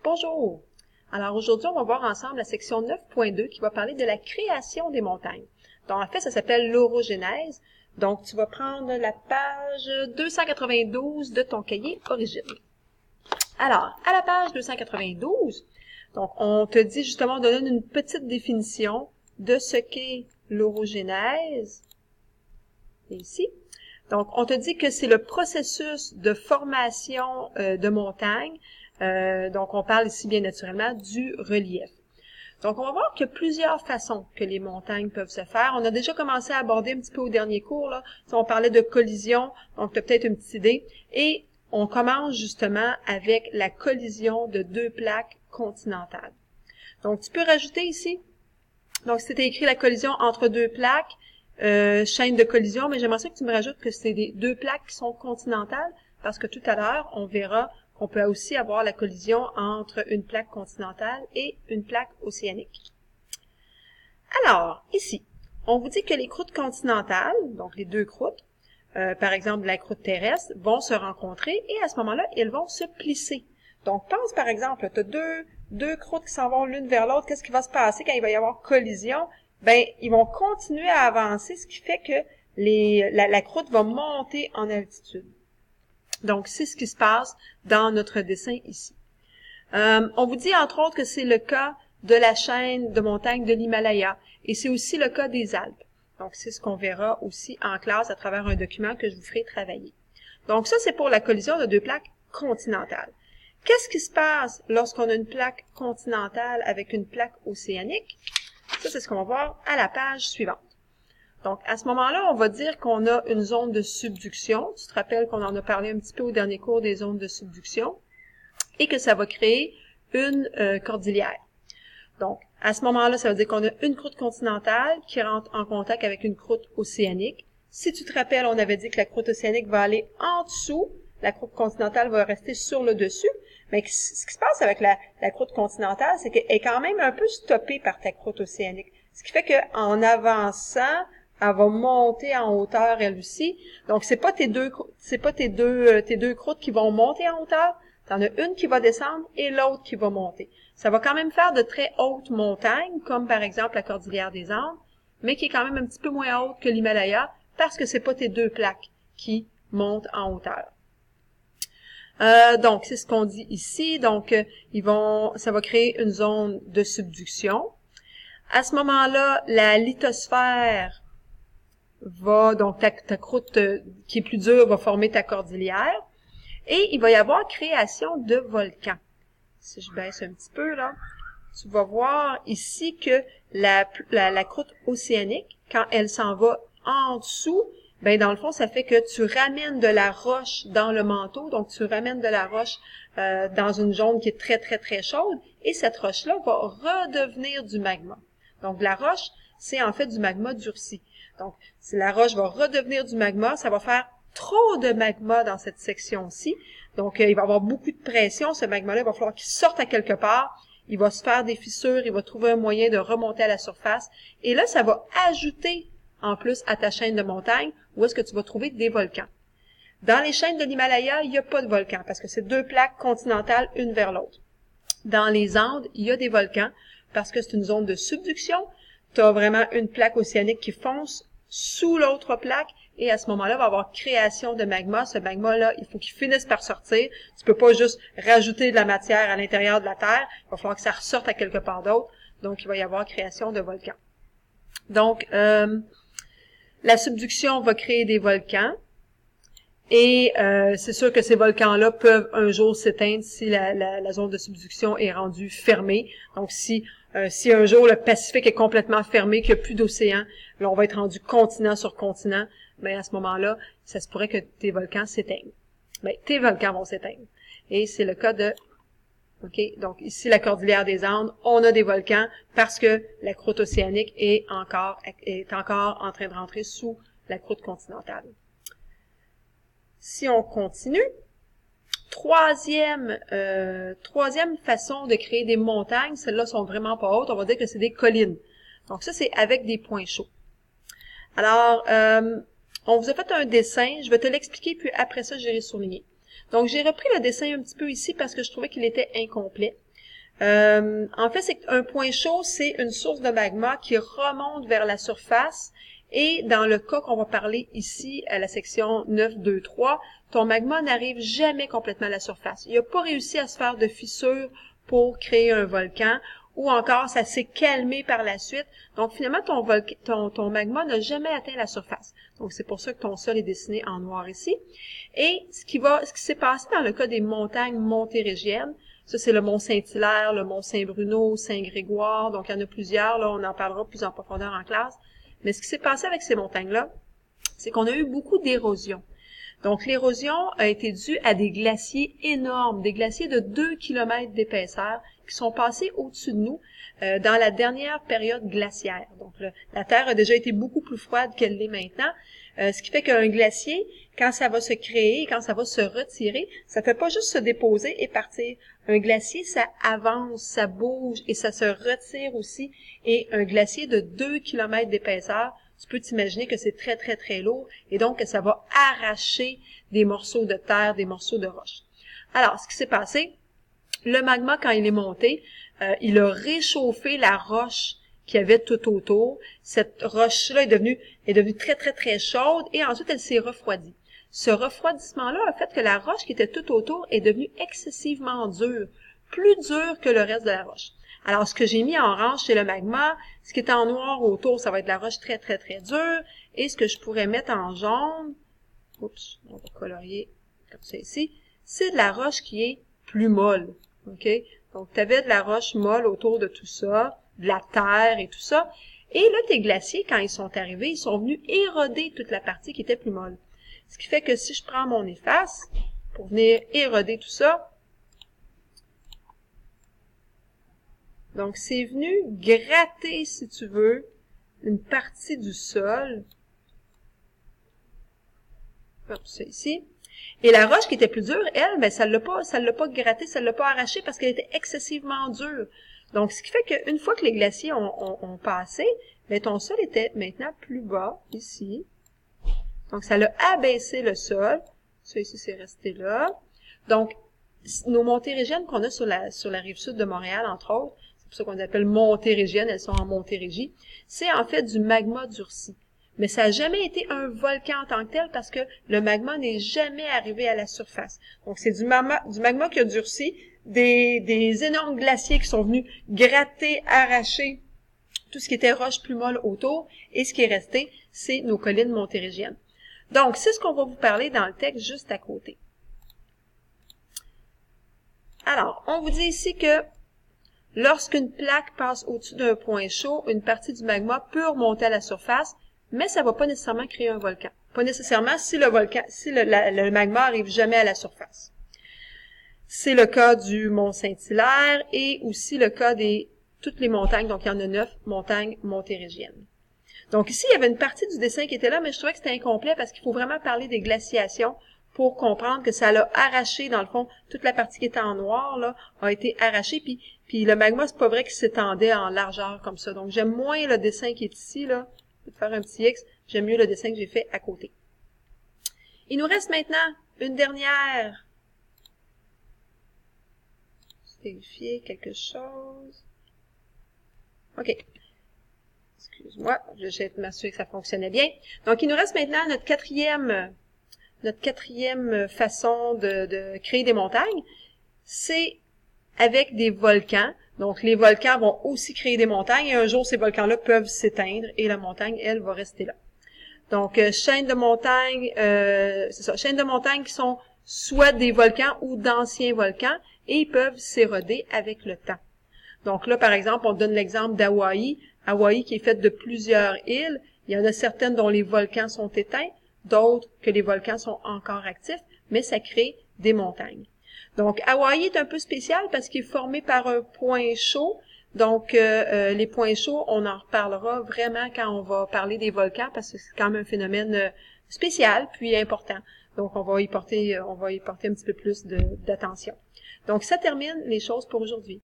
Bonjour! Alors aujourd'hui, on va voir ensemble la section 9.2 qui va parler de la création des montagnes. Donc en fait, ça s'appelle l'orogénèse. Donc tu vas prendre la page 292 de ton cahier Origine. Alors, à la page 292, donc on te dit justement, on te donne une petite définition de ce qu'est l'orogénèse. Ici. Donc, on te dit que c'est le processus de formation de montagnes. Donc, on parle ici bien naturellement du relief. Donc, on va voir qu'il y a plusieurs façons que les montagnes peuvent se faire. On a déjà commencé à aborder un petit peu au dernier cours, là. On parlait de collision, donc tu as peut-être une petite idée. Et on commence justement avec la collision de deux plaques continentales. Donc, tu peux rajouter ici, donc c'était écrit la collision entre deux plaques, chaîne de collision, mais j'aimerais ça que tu me rajoutes que c'est des deux plaques qui sont continentales, parce que tout à l'heure, on verra qu'on peut aussi avoir la collision entre une plaque continentale et une plaque océanique. Alors, ici, on vous dit que les croûtes continentales, donc les deux croûtes, par exemple la croûte terrestre, vont se rencontrer et à ce moment-là, elles vont se plisser. Donc, pense par exemple, tu as deux croûtes qui s'en vont l'une vers l'autre, qu'est-ce qui va se passer quand il va y avoir collision? Ben, ils vont continuer à avancer, ce qui fait que la croûte va monter en altitude. Donc, c'est ce qui se passe dans notre dessin ici. On vous dit, entre autres, que c'est le cas de la chaîne de montagnes de l'Himalaya, et c'est aussi le cas des Alpes. Donc, c'est ce qu'on verra aussi en classe à travers un document que je vous ferai travailler. Donc, ça, c'est pour la collision de deux plaques continentales. Qu'est-ce qui se passe lorsqu'on a une plaque continentale avec une plaque océanique? Ça, c'est ce qu'on va voir à la page suivante. Donc, à ce moment-là, on va dire qu'on a une zone de subduction. Tu te rappelles qu'on en a parlé un petit peu au dernier cours des zones de subduction et que ça va créer une cordillère. Donc, à ce moment-là, ça veut dire qu'on a une croûte continentale qui rentre en contact avec une croûte océanique. Si tu te rappelles, on avait dit que la croûte océanique va aller en dessous, la croûte continentale va rester sur le dessus. Mais ce qui se passe avec la croûte continentale, c'est qu'elle est quand même un peu stoppée par ta croûte océanique. Ce qui fait qu'en avançant, elle va monter en hauteur elle aussi. Donc, c'est pas tes deux croûtes qui vont monter en hauteur. T'en as une qui va descendre et l'autre qui va monter. Ça va quand même faire de très hautes montagnes, comme par exemple la cordillère des Andes, mais qui est quand même un petit peu moins haute que l'Himalaya, parce que c'est pas tes deux plaques qui montent en hauteur. Donc, c'est ce qu'on dit ici. Donc, ça va créer une zone de subduction. À ce moment-là, la lithosphère donc ta croûte qui est plus dure va former ta cordillère. Et il va y avoir création de volcans. Si je baisse un petit peu, là, tu vas voir ici que la croûte océanique, quand elle s'en va en dessous, ben dans le fond, ça fait que tu ramènes de la roche dans le manteau, donc tu ramènes de la roche dans une zone qui est très, très, très chaude, et cette roche-là va redevenir du magma. Donc la roche, c'est en fait du magma durci. Donc, si la roche va redevenir du magma, ça va faire trop de magma dans cette section-ci. Donc, il va y avoir beaucoup de pression. Ce magma-là, il va falloir qu'il sorte à quelque part. Il va se faire des fissures. Il va trouver un moyen de remonter à la surface. Et là, ça va ajouter en plus à ta chaîne de montagnes où est-ce que tu vas trouver des volcans. Dans les chaînes de l'Himalaya, il n'y a pas de volcans parce que c'est deux plaques continentales une vers l'autre. Dans les Andes, il y a des volcans parce que c'est une zone de subduction. Tu as vraiment une plaque océanique qui fonce sous l'autre plaque et à ce moment-là, il va y avoir création de magma. Ce magma-là, il faut qu'il finisse par sortir. Tu peux pas juste rajouter de la matière à l'intérieur de la Terre. Il va falloir que ça ressorte à quelque part d'autre. Donc, il va y avoir création de volcans. Donc, la subduction va créer des volcans. Et c'est sûr que ces volcans-là peuvent un jour s'éteindre si la zone de subduction est rendue fermée. Donc, si un jour le Pacifique est complètement fermé, qu'il n'y a plus d'océan, là, on va être rendu continent sur continent, mais à ce moment-là, ça se pourrait que tes volcans s'éteignent. Mais tes volcans vont s'éteindre. Et c'est le cas OK, donc ici, la cordillère des Andes, on a des volcans parce que la croûte océanique est encore en train de rentrer sous la croûte continentale. Si on continue, troisième façon de créer des montagnes, celles-là sont vraiment pas hautes, on va dire que c'est des collines. Donc ça, c'est avec des points chauds. Alors, on vous a fait un dessin, je vais te l'expliquer, puis après ça, j'irai souligner. Donc, j'ai repris le dessin un petit peu ici parce que je trouvais qu'il était incomplet. En fait, c'est qu'un point chaud, c'est une source de magma qui remonte vers la surface. Et dans le cas qu'on va parler ici, à la section 9.2.3, ton magma n'arrive jamais complètement à la surface. Il n'a pas réussi à se faire de fissure pour créer un volcan, ou encore ça s'est calmé par la suite. Donc finalement, ton magma n'a jamais atteint la surface. Donc c'est pour ça que ton sol est dessiné en noir ici. Et ce qui s'est passé dans le cas des montagnes montérégiennes, ça c'est le mont Saint-Hilaire, le mont Saint-Bruno, Saint-Grégoire, donc il y en a plusieurs, là on en parlera plus en profondeur en classe. Mais ce qui s'est passé avec ces montagnes-là, c'est qu'on a eu beaucoup d'érosion. Donc, l'érosion a été due à des glaciers énormes, des glaciers de 2 km d'épaisseur qui sont passés au-dessus de nous dans la dernière période glaciaire. Donc, la Terre a déjà été beaucoup plus froide qu'elle l'est maintenant, ce qui fait qu'un glacier, quand ça va se créer, quand ça va se retirer, ça ne fait pas juste se déposer et partir. Un glacier, ça avance, ça bouge et ça se retire aussi. Et un glacier de 2 km d'épaisseur, tu peux t'imaginer que c'est très, très, très lourd et donc que ça va arracher des morceaux de terre, des morceaux de roche. Alors, ce qui s'est passé, le magma, quand il est monté, il a réchauffé la roche qu'il y avait tout autour. Cette roche-là est devenue très, très, très chaude et ensuite, elle s'est refroidie. Ce refroidissement-là a fait que la roche qui était tout autour est devenue excessivement dure, plus dure que le reste de la roche. Alors, ce que j'ai mis en orange, c'est le magma. Ce qui est en noir autour, ça va être de la roche très, très, très dure. Et ce que je pourrais mettre en jaune, oups, on va colorier comme ça ici, c'est de la roche qui est plus molle. OK? Donc, tu avais de la roche molle autour de tout ça, de la terre et tout ça. Et là, tes glaciers, quand ils sont arrivés, ils sont venus éroder toute la partie qui était plus molle. Ce qui fait que si je prends mon efface pour venir éroder tout ça, donc, c'est venu gratter, si tu veux, une partie du sol. Hop, ça ici. Et la roche qui était plus dure, elle, ben, ça l'a pas gratté, ça l'a pas arraché parce qu'elle était excessivement dure. Donc, ce qui fait qu'une fois que les glaciers ont passé, ben, ton sol était maintenant plus bas, ici. Donc, ça l'a abaissé le sol. Ça ici, c'est resté là. Donc, nos montérégiennes qu'on a sur la rive sud de Montréal, entre autres, c'est pour ça qu'on appelle montérégiennes, elles sont en Montérégie, c'est en fait du magma durci. Mais ça n'a jamais été un volcan en tant que tel parce que le magma n'est jamais arrivé à la surface. Donc, c'est du magma qui a durci, des énormes glaciers qui sont venus gratter, arracher tout ce qui était roche plus molle autour, et ce qui est resté, c'est nos collines montérégiennes. Donc, c'est ce qu'on va vous parler dans le texte juste à côté. Alors, on vous dit ici que lorsqu'une plaque passe au-dessus d'un point chaud, une partie du magma peut remonter à la surface, mais ça ne va pas nécessairement créer un volcan. Pas nécessairement si le magma arrive jamais à la surface. C'est le cas du mont Saint-Hilaire et aussi le cas de toutes les montagnes, donc il y en a 9 montagnes montérégiennes. Donc ici, il y avait une partie du dessin qui était là, mais je trouvais que c'était incomplet parce qu'il faut vraiment parler des glaciations pour comprendre que ça l'a arraché, dans le fond, toute la partie qui était en noir, là, a été arrachée, puis le magma, c'est pas vrai qu'il s'étendait en largeur comme ça. Donc, j'aime moins le dessin qui est ici, là. Je vais faire un petit X. J'aime mieux le dessin que j'ai fait à côté. Il nous reste maintenant une dernière. Je vais vérifier quelque chose. OK. Excuse-moi, je vais m'assurer que ça fonctionnait bien. Donc, il nous reste maintenant notre quatrième façon de créer des montagnes. C'est avec des volcans. Donc, les volcans vont aussi créer des montagnes et un jour, ces volcans-là peuvent s'éteindre et la montagne, elle, va rester là. Donc, chaînes de montagnes, c'est ça, chaînes de montagnes qui sont soit des volcans ou d'anciens volcans et ils peuvent s'éroder avec le temps. Donc là, par exemple, on donne l'exemple d'Hawaï. Hawaï qui est faite de plusieurs îles. Il y en a certaines dont les volcans sont éteints, d'autres que les volcans sont encore actifs, mais ça crée des montagnes. Donc, Hawaï est un peu spécial parce qu'il est formé par un point chaud. Donc, les points chauds, on en reparlera vraiment quand on va parler des volcans parce que c'est quand même un phénomène spécial puis important. Donc, on va y porter un petit peu plus d'attention. Donc, ça termine les choses pour aujourd'hui.